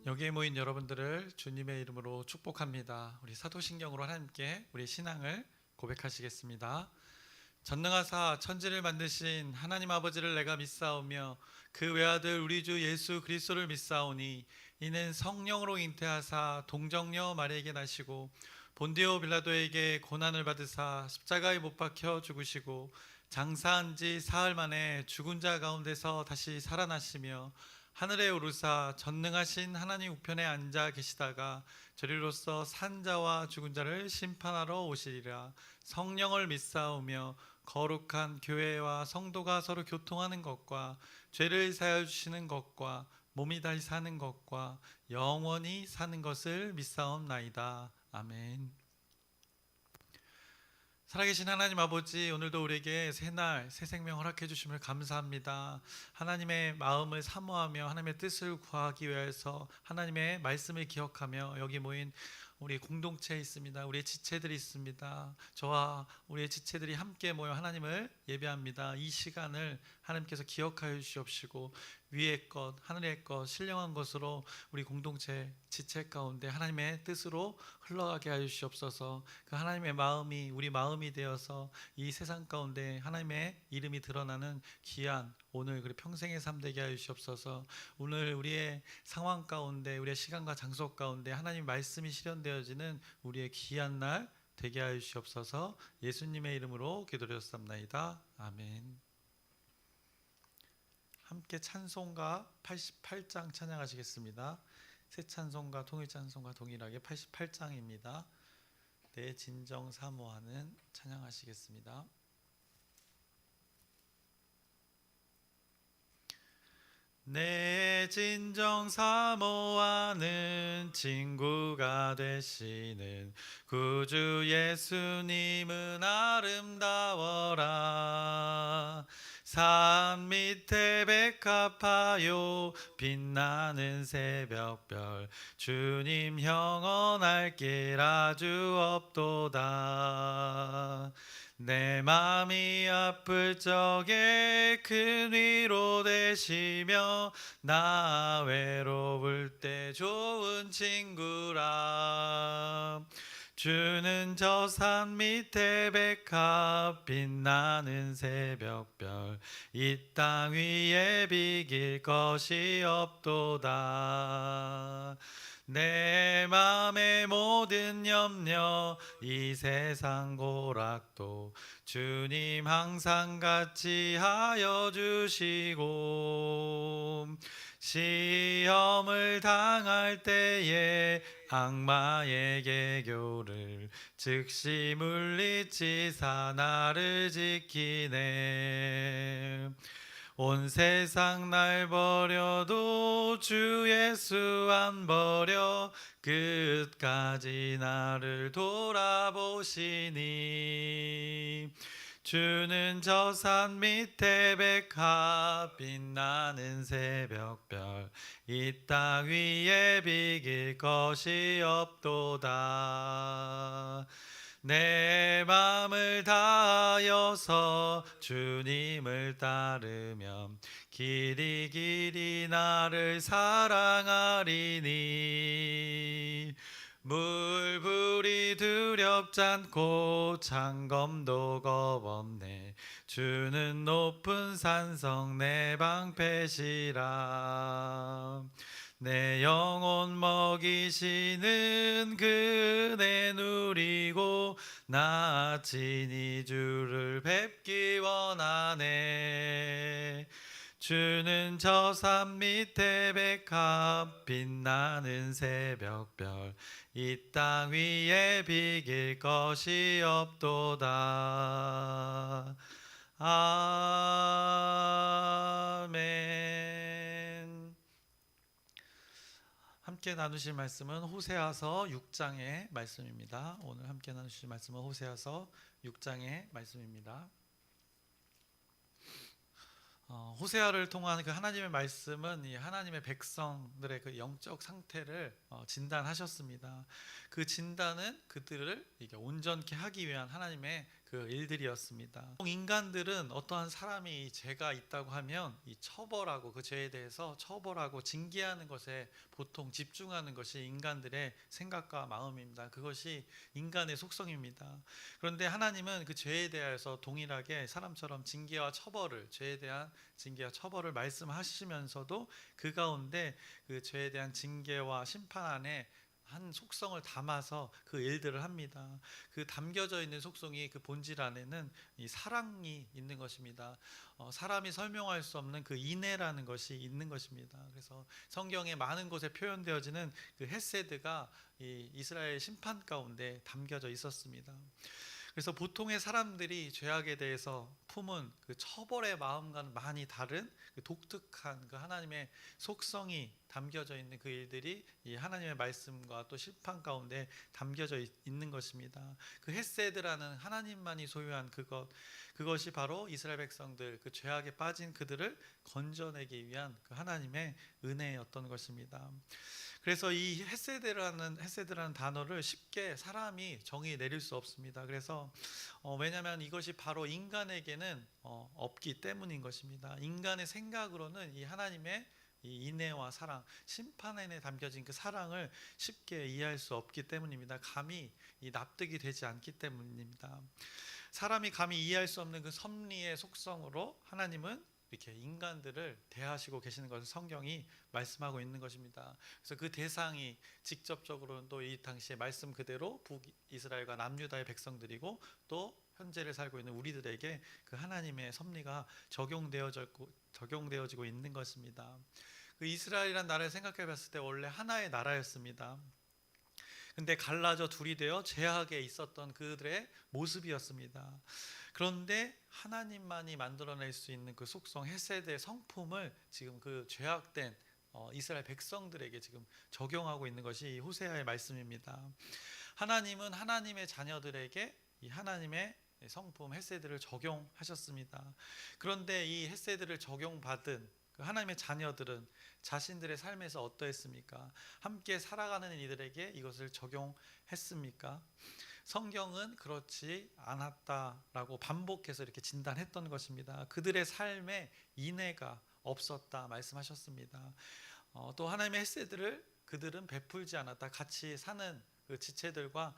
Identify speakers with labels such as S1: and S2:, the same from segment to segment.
S1: 여기에 모인 여러분들을 주님의 이름으로 축복합니다. 우리 사도신경으로 하나님께 우리 신앙을 고백하시겠습니다. 전능하사 천지를 만드신 하나님 아버지를 내가 믿사오며 그 외아들 우리 주 예수 그리스도를 믿사오니 이는 성령으로 잉태하사 동정녀 마리아에게 나시고 본디오 빌라도에게 고난을 받으사 십자가에 못 박혀 죽으시고 장사한 지 사흘 만에 죽은 자 가운데서 다시 살아나시며 하늘에 오르사 전능하신 하나님 우편에 앉아 계시다가 저리로서 산 자와 죽은 자를 심판하러 오시리라. 성령을 믿사오며 거룩한 교회와 성도가 서로 교통하는 것과 죄를 사하여 주시는 것과 몸이 다시 사는 것과 영원히 사는 것을 믿사옵나이다. 아멘. 살아계신 하나님 아버지, 오늘도 우리에게 새날 새 생명 허락해 주심을 감사합니다. 하나님의 마음을 사모하며 하나님의 뜻을 구하기 위해서 하나님의 말씀을 기억하며 여기 모인 우리 공동체에 있습니다. 우리의 지체들이 있습니다. 저와 우리의 지체들이 함께 모여 하나님을 예배합니다. 이 시간을 하나님께서 기억하여 주시옵시고 위의 것, 하늘의 것, 신령한 것으로 우리 공동체 지체 가운데 하나님의 뜻으로 흘러가게 하여 주시옵소서. 그 하나님의 마음이 우리 마음이 되어서 이 세상 가운데 하나님의 이름이 드러나는 귀한 오늘 그리고 평생의 삶 되게 하여 주시옵소서. 오늘 우리의 상황 가운데 우리의 시간과 장소 가운데 하나님 말씀이 실현되어지는 우리의 귀한 날 되게 하여 주시옵소서. 예수님의 이름으로 기도드렸습니다. 아멘. 함께 찬송가 88장 찬양하시겠습니다. 새 찬송가 통일 찬송가 동일하게 88장입니다. 내 진정 사모하는 찬양하시겠습니다. 내 진정 사모하는 친구가 되시는 구주 예수님은 아름다워라. 산 밑에 백합하여 빛나는 새벽별 주님 영원할 길 아주 없도다. 내 맘이 아플 적에 큰 위로 되시며 나 외로울 때 좋은 친구라. 주는 저 산 밑에 백합 빛나는 새벽별 이 땅 위에 비길 것이 없도다. 내 맘의 모든 염려 이 세상 고락도 주님 항상 같이 하여 주시고 시험을 당할 때에 악마의 개교를 즉시 물리치사 나를 지키네. 온 세상 날 버려도 주 예수 안 버려 끝까지 나를 돌아보시니. 주는 저 산 밑에 백합 빛나는 새벽별 이 땅 위에 비길 것이 없도다. 내 맘을 다하여서 주님을 따르면 길이 길이 나를 사랑하리니. 물불이 두렵지 않고 창검도 겁없네. 주는 높은 산성 내 방패시라. 내 영혼 먹이시는 그네 누리고 나 친히 주를 뵙기 원하네. 주는 저 산 밑에 백합 빛나는 새벽별 이 땅 위에 비길 것이 없도다. 아멘. 함께 나누실 말씀은 호세아서 6장의 말씀입니다. 오늘 함께 나누실 말씀은 호세아서 6장의 말씀입니다. 호세아를 통한 그 하나님의 말씀은 이 하나님의 백성들의 그 영적 상태를 진단하셨습니다. 그 진단은 그들을 이게 온전케 하기 위한 하나님의 그 일들이었습니다. 인간들은 어떠한 사람이 죄가 있다고 하면 이 처벌하고 그 죄에 대해서 처벌하고 징계하는 것에 보통 집중하는 것이 인간들의 생각과 마음입니다. 그것이 인간의 속성입니다. 그런데 하나님은 그 죄에 대해서 동일하게 사람처럼 징계와 처벌을, 죄에 대한 징계와 처벌을 말씀하시면서도 그 가운데 그 죄에 대한 징계와 심판 안에 한 속성을 담아서 그 일들을 합니다. 그 담겨져 있는 속성이, 그 본질 안에는 이 사랑이 있는 것입니다. 사람이 설명할 수 없는 그 인애라는 것이 있는 것입니다. 그래서 성경에 많은 곳에 표현되어지는 그 헤세드가 이 이스라엘 심판 가운데 담겨져 있었습니다. 그래서 보통의 사람들이 죄악에 대해서 품은 그 처벌의 마음과는 많이 다른 그 독특한 그 하나님의 속성이 담겨져 있는 그 일들이 이 하나님의 말씀과 또 심판 가운데 담겨져 있는 것입니다. 그 헤세드라는 하나님만이 소유한 그것이 바로 이스라엘 백성들, 그 죄악에 빠진 그들을 건져내기 위한 그 하나님의 은혜였던 것입니다. 그래서 이 헤세드라는 단어를 쉽게 사람이 정의 내릴 수 없습니다. 그래서 왜냐하면 이것이 바로 인간에게는 없기 때문인 것입니다. 인간의 생각으로는 이 하나님의 이 인애와 사랑, 심판에 담겨진 그 사랑을 쉽게 이해할 수 없기 때문입니다. 감히 이 납득이 되지 않기 때문입니다. 사람이 감히 이해할 수 없는 그 섭리의 속성으로 하나님은 이렇게 인간들을 대하시고 계시는 것을 성경이 말씀하고 있는 것입니다. 그래서 그 대상이 직접적으로는 또 이 당시에 말씀 그대로 북이스라엘과 남유다의 백성들이고 또 현재를 살고 있는 우리들에게 그 하나님의 섭리가 적용되어지고 있는 것입니다. 그 이스라엘이라는 나라를 생각해 봤을 때 원래 하나의 나라였습니다. 근데 갈라져 둘이 되어 죄악에 있었던 그들의 모습이었습니다. 그런데 하나님만이 만들어낼 수 있는 그 속성 헤세드의 성품을 지금 그 죄악된 이스라엘 백성들에게 지금 적용하고 있는 것이 호세아의 말씀입니다. 하나님은 하나님의 자녀들에게 이 하나님의 성품 헤세드를 적용하셨습니다. 그런데 이 헤세드를 적용받은 그 하나님의 자녀들은 자신들의 삶에서 어떠했습니까? 함께 살아가는 이들에게 이것을 적용했습니까? 성경은 그렇지 않았다라고 반복해서 이렇게 진단했던 것입니다. 그들의 삶에 인애가 없었다 말씀하셨습니다. 또 하나님의 헤세드를 그들은 베풀지 않았다. 같이 사는 그 지체들과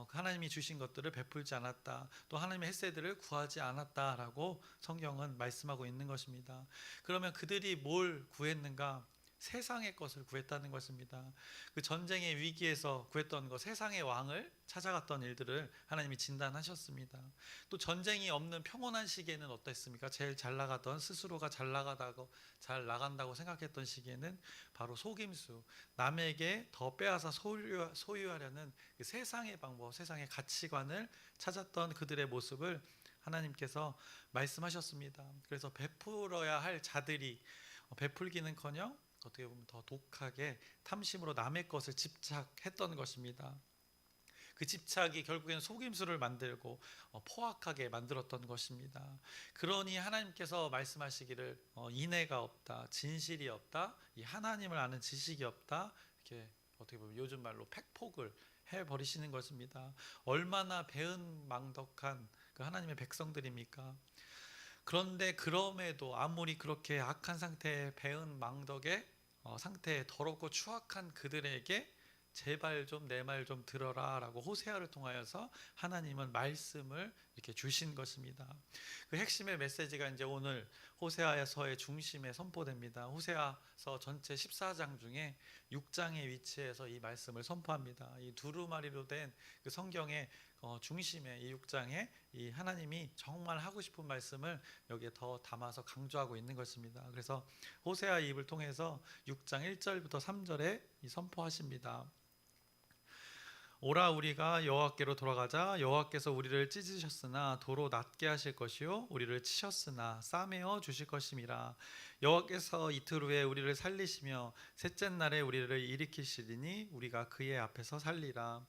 S1: 하나님이 주신 것들을 베풀지 않았다. 또 하나님의 헤세드를 구하지 않았다라고 성경은 말씀하고 있는 것입니다. 그러면 그들이 뭘 구했는가? 세상의 것을 구했다는 것입니다. 그 전쟁의 위기에서 구했던 것, 세상의 왕을 찾아갔던 일들을 하나님이 진단하셨습니다. 또 전쟁이 없는 평온한 시기에는 어땠습니까? 제일 잘 나가던, 스스로가 잘 나간다고 생각했던 시기에는 바로 속임수, 남에게 더 빼앗아 소유하려는 그 세상의 방법, 세상의 가치관을 찾았던 그들의 모습을 하나님께서 말씀하셨습니다. 그래서 베풀어야 할 자들이 베풀기는커녕 어떻게 보면 더 독하게 탐심으로 남의 것을 집착했던 것입니다. 그 집착이 결국에는 속임수를 만들고 포악하게 만들었던 것입니다. 그러니 하나님께서 말씀하시기를 인애가 없다, 진실이 없다, 이 하나님을 아는 지식이 없다, 이렇게 어떻게 보면 요즘 말로 팩폭을 해버리시는 것입니다. 얼마나 배은망덕한 그 하나님의 백성들입니까? 그런데 그럼에도 아무리 그렇게 악한 상태의 배은망덕의 상태에 더럽고 추악한 그들에게 제발 좀 내 말 좀 들어라 라고 호세아를 통하여서 하나님은 말씀을 이렇게 주신 것입니다. 그 핵심의 메시지가 이제 오늘 호세아서의 중심에 선포됩니다. 호세아서 전체 14장 중에 6장의 위치에서 이 말씀을 선포합니다. 이 두루마리로 된 그 성경의 중심에 이 6장에 이 하나님이 정말 하고 싶은 말씀을 여기에 더 담아서 강조하고 있는 것입니다. 그래서 호세아의 입을 통해서 6장 1절부터 3절에 선포하십니다. 오라 우리가 여호와께로 돌아가자. 여호와께서 우리를 찢으셨으나 도로 낮게 하실 것이요 우리를 치셨으나 싸매어 주실 것임이라. 여호와께서 이틀 후에 우리를 살리시며 셋째 날에 우리를 일으키시리니 우리가 그의 앞에서 살리라.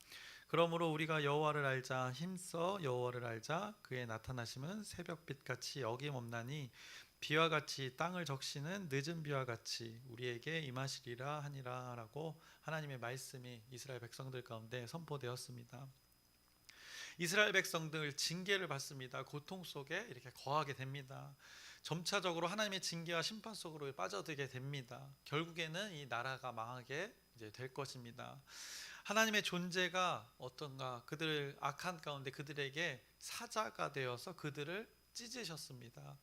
S1: 그러므로 우리가 여호와를 알자. 힘써 여호와를 알자. 그의 나타나심은 새벽빛같이 어김없나니 비와 같이 땅을 적시는 늦은 비와 같이 우리에게 임하시리라 하니라 라고 하나님의 말씀이 이스라엘 백성들 가운데 선포되었습니다. 이스라엘 백성들 징계를 받습니다. 고통 속에 이렇게 거하게 됩니다. 점차적으로 하나님의 징계와 심판 속으로 빠져들게 됩니다. 결국에는 이 나라가 망하게 이제 될 것입니다. 하나님의 존재가 어떤가? 그들 악한 가운데 그들에게 사자가 되어서 그들을 찢으셨습니다.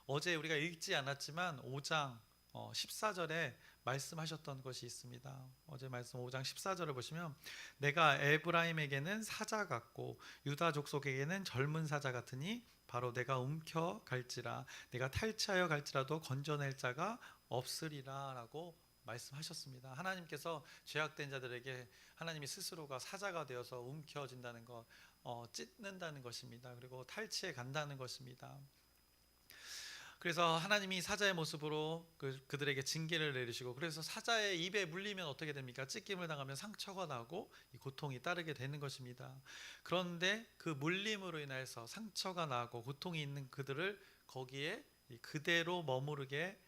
S1: 어제 우리가 읽지 않았지만 5장 14절에 말씀하셨던 것이 있습니다. 어제 말씀 5장 14절을 보시면 내가 에브라임에게는 사자 같고 유다 족속에게는 젊은 사자 같으니 바로 내가 움켜 갈지라 내가 탈취하여 갈지라도 건져낼 자가 없으리라 라고 말씀하셨습니다. 하나님께서 죄악된 자들에게 하나님이 스스로가 사자가 되어서 움켜진다는 것, 찢는다는 것입니다. 그리고 탈취해 간다는 것입니다. 그래서 하나님이 사자의 모습으로 그들에게 징계를 내리시고, 그래서 사자의 입에 물리면 어떻게 됩니까? 찢김을 당하면 상처가 나고 이 고통이 따르게 되는 것입니다. 그런데 그 물림으로 인해서 상처가 나고 고통이 있는 그들을 거기에 그대로 머무르게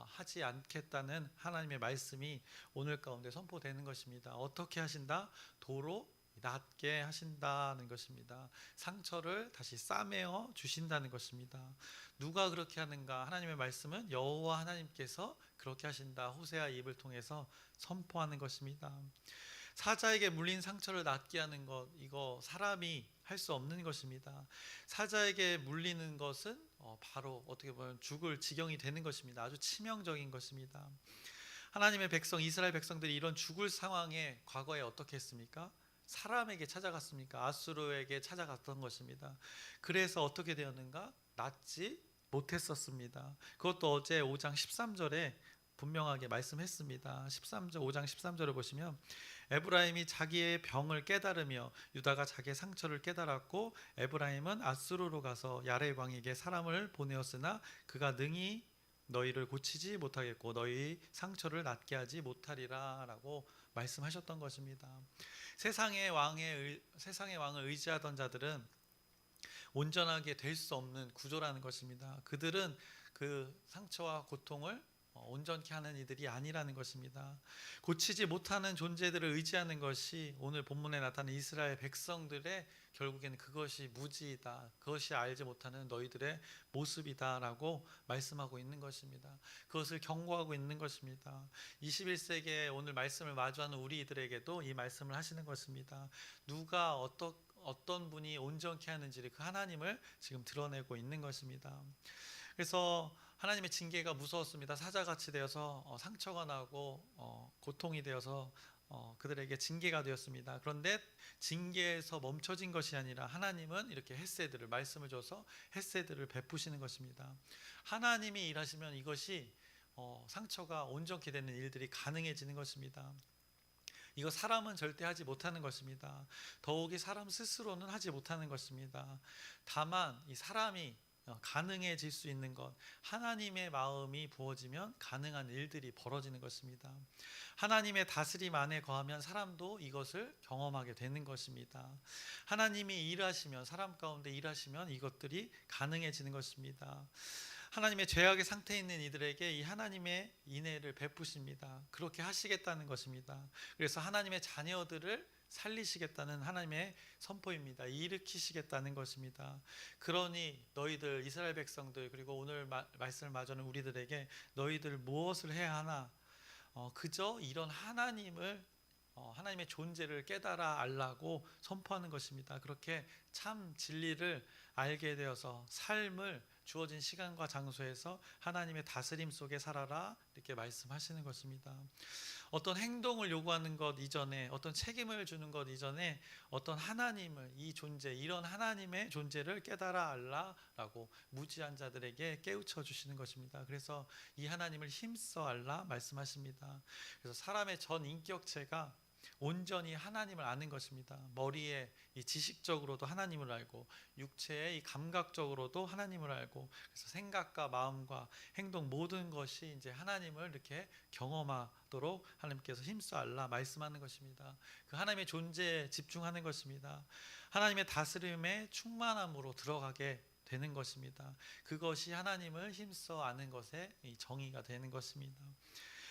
S1: 하지 않겠다는 하나님의 말씀이 오늘 가운데 선포되는 것입니다. 어떻게 하신다? 도로 낫게 하신다는 것입니다. 상처를 다시 싸매어 주신다는 것입니다. 누가 그렇게 하는가? 하나님의 말씀은 여호와 하나님께서 그렇게 하신다. 호세아 입을 통해서 선포하는 것입니다. 사자에게 물린 상처를 낫게 하는 것, 이거 사람이 할 수 없는 것입니다. 사자에게 물리는 것은 바로 어떻게 보면 죽을 지경이 되는 것입니다. 아주 치명적인 것입니다. 하나님의 백성, 이스라엘 백성들이 이런 죽을 상황에 과거에 어떻게 했습니까? 사람에게 찾아갔습니까? 아수르에게 찾아갔던 것입니다. 그래서 어떻게 되었는가? 낫지 못했었습니다. 그것도 어제 5장 13절에 분명하게 말씀했습니다. 5장 13절을 보시면 에브라임이 자기의 병을 깨달으며 유다가 자기의 상처를 깨달았고 에브라임은 아수르로 가서 야렙 왕에게 사람을 보내었으나 그가 능히 너희를 고치지 못하겠고 너희 상처를 낫게 하지 못하리라 라고 말씀하셨던 것입니다. 세상의 왕을 의지하던 자들은 온전하게 될 수 없는 구조라는 것입니다. 그들은 그 상처와 고통을 온전케 하는 이들이 아니라는 것입니다. 고치지 못하는 존재들을 의지하는 것이 오늘 본문에 나타난 이스라엘 백성들의 결국에는 그것이 무지이다, 그것이 알지 못하는 너희들의 모습이다 라고 말씀하고 있는 것입니다. 그것을 경고하고 있는 것입니다. 21세기에 오늘 말씀을 마주하는 우리들에게도 이 말씀을 하시는 것입니다. 누가 어떤 분이 온전케 하는지를 그 하나님을 지금 드러내고 있는 것입니다. 그래서 하나님의 징계가 무서웠습니다. 사자같이 되어서 상처가 나고 고통이 되어서 그들에게 징계가 되었습니다. 그런데 징계에서 멈춰진 것이 아니라 하나님은 이렇게 헷세드를 말씀을 줘서 헷세드를 베푸시는 것입니다. 하나님이 일하시면 이것이 상처가 온전케 되는 일들이 가능해지는 것입니다. 이거 사람은 절대 하지 못하는 것입니다. 더욱이 사람 스스로는 하지 못하는 것입니다. 다만 이 사람이 가능해질 수 있는 것, 하나님의 마음이 부어지면 가능한 일들이 벌어지는 것입니다. 하나님의 다스림 안에 거하면 사람도 이것을 경험하게 되는 것입니다. 하나님이 일하시면, 사람 가운데 일하시면 이것들이 가능해지는 것입니다. 하나님의 죄악의 상태에 있는 이들에게 이 하나님의 인애를 베푸십니다. 그렇게 하시겠다는 것입니다. 그래서 하나님의 자녀들을 살리시겠다는 하나님의 선포입니다. 일으키시겠다는 것입니다. 그러니 너희들 이스라엘 백성들, 그리고 오늘 말씀을 마주하는 우리들에게 너희들 무엇을 해야 하나? 그저 이런 하나님의 존재를 깨달아 알라고 선포하는 것입니다. 그렇게 참 진리를 알게 되어서 삶을 주어진 시간과 장소에서 하나님의 다스림 속에 살아라, 이렇게 말씀하시는 것입니다. 어떤 행동을 요구하는 것 이전에, 어떤 책임을 주는 것 이전에 어떤 하나님을, 이 존재, 이런 하나님의 존재를 깨달아 알라라고 무지한 자들에게 깨우쳐 주시는 것입니다. 그래서 이 하나님을 힘써 알라 말씀하십니다. 그래서 사람의 전 인격체가 온전히 하나님을 아는 것입니다. 머리에 이 지식적으로도 하나님을 알고 육체의 이 감각적으로도 하나님을 알고, 그래서 생각과 마음과 행동 모든 것이 이제 하나님을 이렇게 경험하도록 하나님께서 힘써 알라 말씀하는 것입니다. 그 하나님의 존재에 집중하는 것입니다. 하나님의 다스림에 충만함으로 들어가게 되는 것입니다. 그것이 하나님을 힘써 아는 것의 이 정의가 되는 것입니다.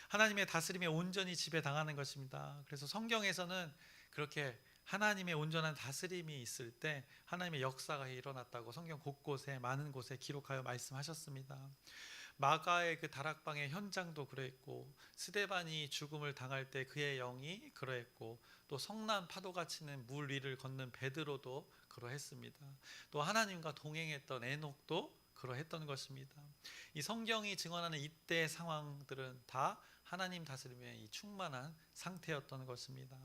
S1: 하나님의 다스림에 온전히 지배당하는 것입니다. 그래서 성경에서는 그렇게 하나님의 온전한 다스림이 있을 때 하나님의 역사가 일어났다고 성경 곳곳에 많은 곳에 기록하여 말씀하셨습니다. 마가의 그 다락방의 현장도 그랬고, 스데반이 죽음을 당할 때 그의 영이 그러했고, 또 성난 파도가 치는 물 위를 걷는 베드로도 그러했습니다. 또 하나님과 동행했던 에녹도 그러했던 것입니다. 이 성경이 증언하는 이때 상황들은 다 하나님 다스림의 이 충만한 상태였던 것입니다.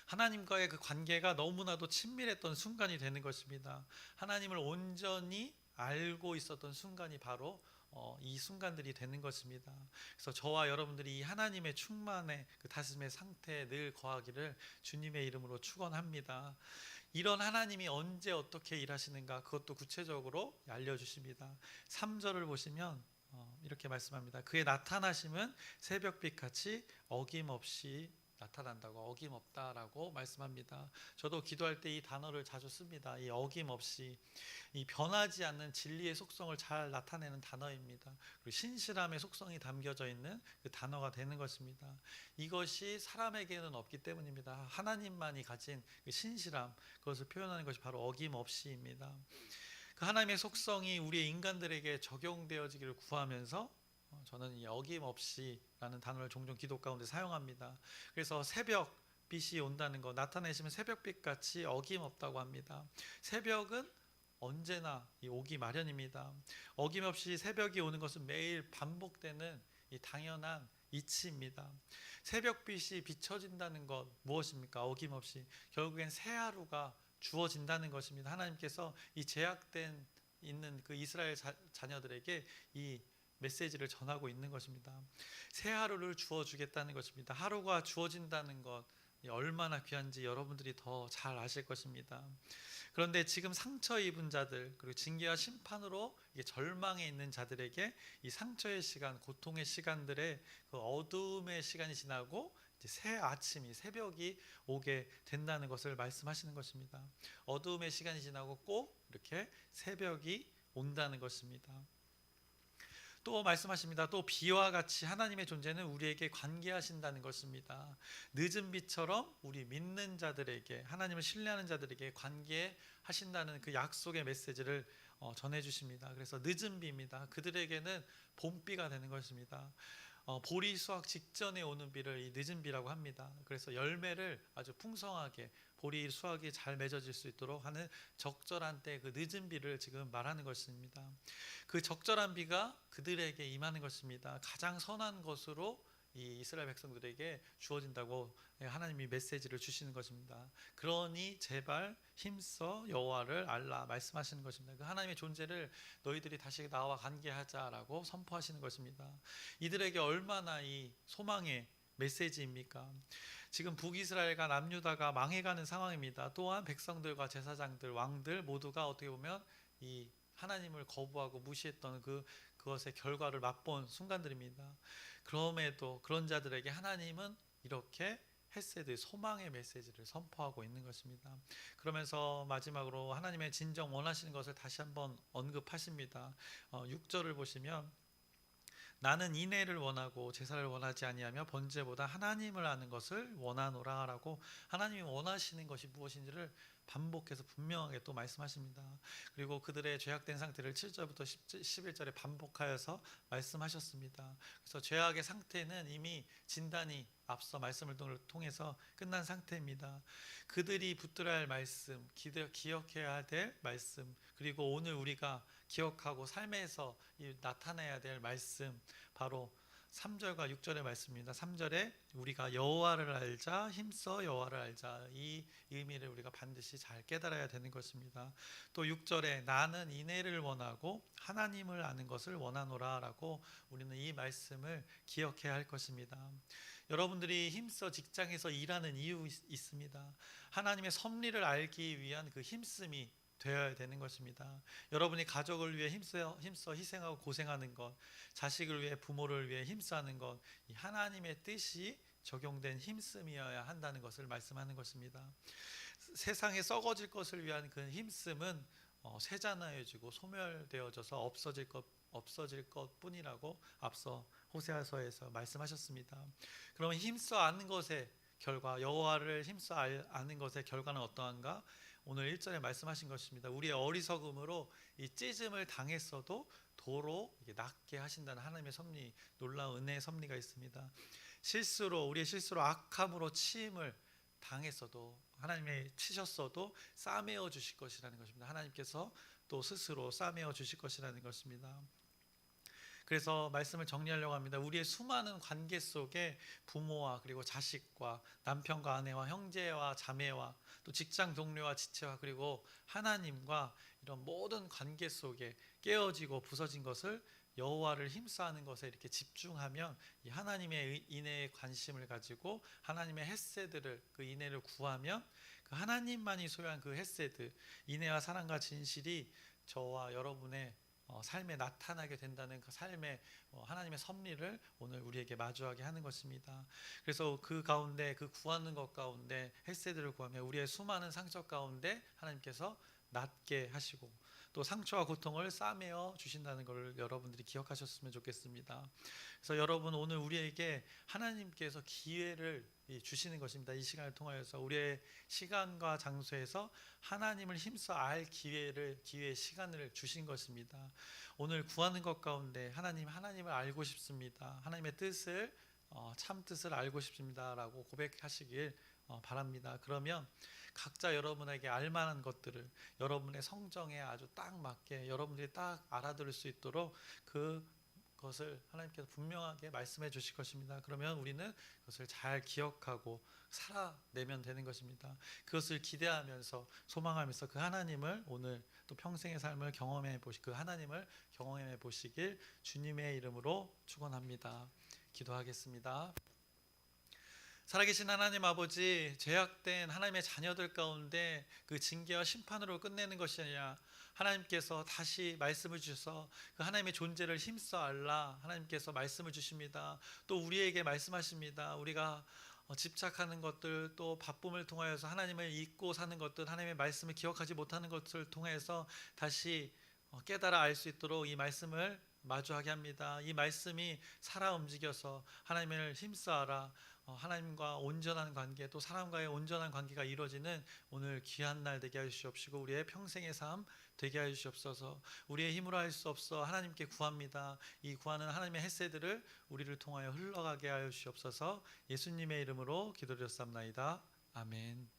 S1: 하나님과의 그 관계가 너무나도 친밀했던 순간이 되는 것입니다. 하나님을 온전히 알고 있었던 순간이 바로 이 순간들이 되는 것입니다. 그래서 저와 여러분들이 이 하나님의 충만의 그 다스림의 상태에 늘 거하기를 주님의 이름으로 축원합니다. 이런 하나님이 언제 어떻게 일하시는가, 그것도 구체적으로 알려주십니다. 3절을 보시면 이렇게 말씀합니다. 그의 나타나심은 새벽빛같이 어김없이 나타난다고, 어김없다라고 말씀합니다. 저도 기도할 때 이 단어를 자주 씁니다. 이 어김없이, 이 변하지 않는 진리의 속성을 잘 나타내는 단어입니다. 그리고 신실함의 속성이 담겨져 있는 그 단어가 되는 것입니다. 이것이 사람에게는 없기 때문입니다. 하나님만이 가진 그 신실함, 그것을 표현하는 것이 바로 어김없이입니다. 그 하나님의 속성이 우리 인간들에게 적용되어지기를 구하면서 저는 이 어김없이라는 단어를 종종 기도 가운데 사용합니다. 그래서 새벽 빛이 온다는 것, 나타내시면 새벽빛 같이 어김없다고 합니다. 새벽은 언제나 오기 마련입니다. 어김없이 새벽이 오는 것은 매일 반복되는 이 당연한 이치입니다. 새벽빛이 비춰진다는 것 무엇입니까? 어김없이 결국엔 새 하루가 주어진다는 것입니다. 하나님께서 이 제약된 있는 그 이스라엘 자녀들에게 이 메시지를 전하고 있는 것입니다. 새 하루를 주어주겠다는 것입니다. 하루가 주어진다는 것 얼마나 귀한지 여러분들이 더 잘 아실 것입니다. 그런데 지금 상처 입은 자들, 그리고 징계와 심판으로 절망에 있는 자들에게 이 상처의 시간, 고통의 시간들의 그 어두움의 시간이 지나고 이제 새 아침이, 새벽이 오게 된다는 것을 말씀하시는 것입니다. 어두움의 시간이 지나고 꼭 이렇게 새벽이 온다는 것입니다. 또 말씀하십니다. 또 비와 같이 하나님의 존재는 우리에게 관계하신다는 것입니다. 늦은 비처럼 우리 믿는 자들에게, 하나님을 신뢰하는 자들에게 관계하신다는 그 약속의 메시지를 전해주십니다. 그래서 늦은 비입니다. 그들에게는 봄비가 되는 것입니다. 보리 수확 직전에 오는 비를 이 늦은 비라고 합니다. 그래서 열매를 아주 풍성하게, 보리 수확이 잘 맺어질 수 있도록 하는 적절한 때 그 늦은 비를 지금 말하는 것입니다. 그 적절한 비가 그들에게 임하는 것입니다. 가장 선한 것으로 이 이스라엘 백성들에게 주어진다고 하나님이 메시지를 주시는 것입니다. 그러니 제발 힘써 여호와를 알라 말씀하시는 것입니다. 그 하나님의 존재를 너희들이 다시 나와 관계하자라고 선포하시는 것입니다. 이들에게 얼마나 이 소망의 메시지입니까? 지금 북이스라엘과 남유다가 망해가는 상황입니다. 또한 백성들과 제사장들, 왕들 모두가 어떻게 보면 이 하나님을 거부하고 무시했던 그것의 결과를 맛본 순간들입니다. 그럼에도 그런 자들에게 하나님은 이렇게 헤세드, 소망의 메시지를 선포하고 있는 것입니다. 그러면서 마지막으로 하나님의 진정 원하시는 것을 다시 한번 언급하십니다. 6절을 보시면 나는 인애를 원하고 제사를 원하지 아니하며 번제보다 하나님을 아는 것을 원하노라라고 하나님이 원하시는 것이 무엇인지를 반복해서 분명하게 또 말씀하십니다. 그리고 그들의 죄악된 상태를 7절부터 11절에 반복하여서 말씀하셨습니다. 그래서 죄악의 상태는 이미 진단이 앞서 말씀을 통해서 끝난 상태입니다. 그들이 붙들어야 할 말씀, 기억해야 될 말씀, 그리고 오늘 우리가 기억하고 삶에서 나타내야 될 말씀, 바로 3절과 6절의 말씀입니다. 3절에 우리가 여호와를 알자, 힘써 여호와를 알자, 이 의미를 우리가 반드시 잘 깨달아야 되는 것입니다. 또 6절에 나는 인애를 원하고 하나님을 아는 것을 원하노라 라고 우리는 이 말씀을 기억해야 할 것입니다. 여러분들이 힘써 직장에서 일하는 이유 있습니다. 하나님의 섭리를 알기 위한 그 힘씀이 되어야 되는 것입니다. 여러분이 가족을 위해 힘써 희생하고 고생하는 것, 자식을 위해, 부모를 위해 힘써하는 것, 이 하나님의 뜻이 적용된 힘씀이어야 한다는 것을 말씀하는 것입니다. 세상에 썩어질 것을 위한 그 힘씀은 세잔하여지고 소멸되어져서 없어질 것뿐이라고 앞서 호세아서에서 말씀하셨습니다. 그러면 힘써 아는 것에 결과, 여호와를 힘써 아는 것의 결과는 어떠한가? 오늘 1절에 말씀하신 것입니다. 우리의 어리석음으로 이 찢음을 당했어도 도로 낫게 하신다는 하나님의 섭리, 놀라운 은혜의 섭리가 있습니다. 우리의 실수로 악함으로 치임을 당했어도, 하나님의 치셨어도 싸매어 주실 것이라는 것입니다. 하나님께서 또 스스로 싸매어 주실 것이라는 것입니다. 그래서 말씀을 정리하려고 합니다. 우리의 수많은 관계 속에 부모와 그리고 자식과 남편과 아내와 형제와 자매와 또 직장 동료와 지체와 그리고 하나님과 이런 모든 관계 속에 깨어지고 부서진 것을 여호와를 힘써하는 것에 이렇게 집중하면 이 하나님의 인애에 관심을 가지고 하나님의 헤세드를, 그 인애를 구하면 그 하나님만이 소유한 그 헤세드, 인애와 사랑과 진실이 저와 여러분의 삶에 나타나게 된다는 그 삶의 하나님의 섭리를 오늘 우리에게 마주하게 하는 것입니다. 그래서 그 가운데, 그 구하는 것 가운데 헤세드를 구하며 우리의 수많은 상처 가운데 하나님께서 낫게 하시고 또 상처와 고통을 싸매어 주신다는 것을 여러분들이 기억하셨으면 좋겠습니다. 그래서 여러분, 오늘 우리에게 하나님께서 기회를 주시는 것입니다. 이 시간을 통하여서 우리의 시간과 장소에서 하나님을 힘써 알 기회의 시간을 주신 것입니다. 오늘 구하는 것 가운데 하나님을 알고 싶습니다. 하나님의 뜻을, 참 뜻을 알고 싶습니다라고 고백하시길 바랍니다. 그러면 각자 여러분에게 알만한 것들을 여러분의 성정에 아주 딱 맞게 여러분들이 딱 알아들을 수 있도록 그것을 하나님께서 분명하게 말씀해 주실 것입니다. 그러면 우리는 그것을 잘 기억하고 살아내면 되는 것입니다. 그것을 기대하면서 소망하면서 그 하나님을 오늘 또 평생의 삶을 그 하나님을 경험해 보시길 주님의 이름으로 축원합니다. 기도하겠습니다. 살아계신 하나님 아버지, 죄악된 하나님의 자녀들 가운데 그 징계와 심판으로 끝내는 것이 아니라 하나님께서 다시 말씀을 주셔서 그 하나님의 존재를 힘써 알라 하나님께서 말씀을 주십니다. 또 우리에게 말씀하십니다. 우리가 집착하는 것들, 또 바쁨을 통하여서 하나님을 잊고 사는 것들, 하나님의 말씀을 기억하지 못하는 것을 통해서 다시 깨달아 알 수 있도록 이 말씀을 마주하게 합니다. 이 말씀이 살아 움직여서 하나님을 힘써하라, 하나님과 온전한 관계, 또 사람과의 온전한 관계가 이루어지는 오늘 귀한 날 되게 하시옵시고 우리의 평생의 삶 되게 하시옵소서. 우리의 힘으로 할 수 없어 하나님께 구합니다. 이 구하는 하나님의 헤세드를 우리를 통하여 흘러가게 하여 주시옵소서. 예수님의 이름으로 기도드렸사옵나이다. 아멘.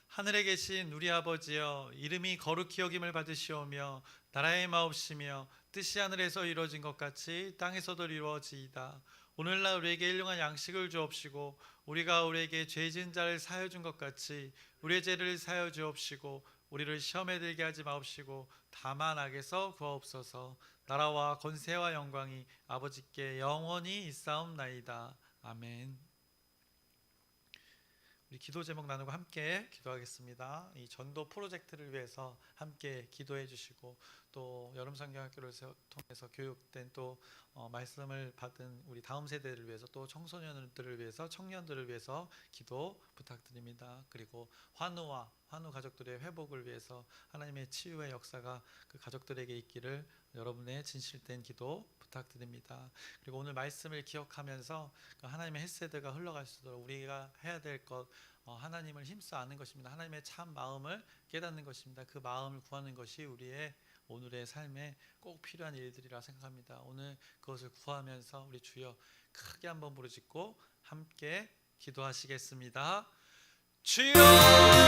S1: 하늘에 계신 우리 아버지여, 이름이 거룩히 여김을 받으시오며 나라의 마옵시며 뜻이 하늘에서 이루어진 것 같이 땅에서도 이루어지이다. 오늘날 우리에게 일용할 양식을 주옵시고 우리가 우리에게 죄 지은 자를 사하여 준 것 같이 우리의 죄를 사하여 주옵시고 우리를 시험에 들게 하지 마옵시고 다만 악에서 구하옵소서. 나라와 권세와 영광이 아버지께 영원히 있사옵나이다. 아멘. 우리 기도 제목 나누고 함께 기도하겠습니다. 이 전도 프로젝트를 위해서 함께 기도해 주시고 또 여름 성경학교를 통해서 교육된 또 말씀을 받은 우리 다음 세대를 위해서 또 청소년들을 위해서 청년들을 위해서 기도 부탁드립니다. 그리고 환우 가족들의 회복을 위해서 하나님의 치유의 역사가 그 가족들에게 있기를 여러분의 진실된 기도 부탁드립니다. 그리고 오늘 말씀을 기억하면서 그 하나님의 헤세드가 흘러갈 수 있도록 우리가 해야 될 것, 하나님을 힘써 아는 것입니다. 하나님의 참 마음을 깨닫는 것입니다. 그 마음을 구하는 것이 우리의 오늘의 삶에 꼭 필요한 일들이라 생각합니다. 오늘 그것을 구하면서 우리 주여 크게 한번 부르짖고 함께 기도하시겠습니다. 주여!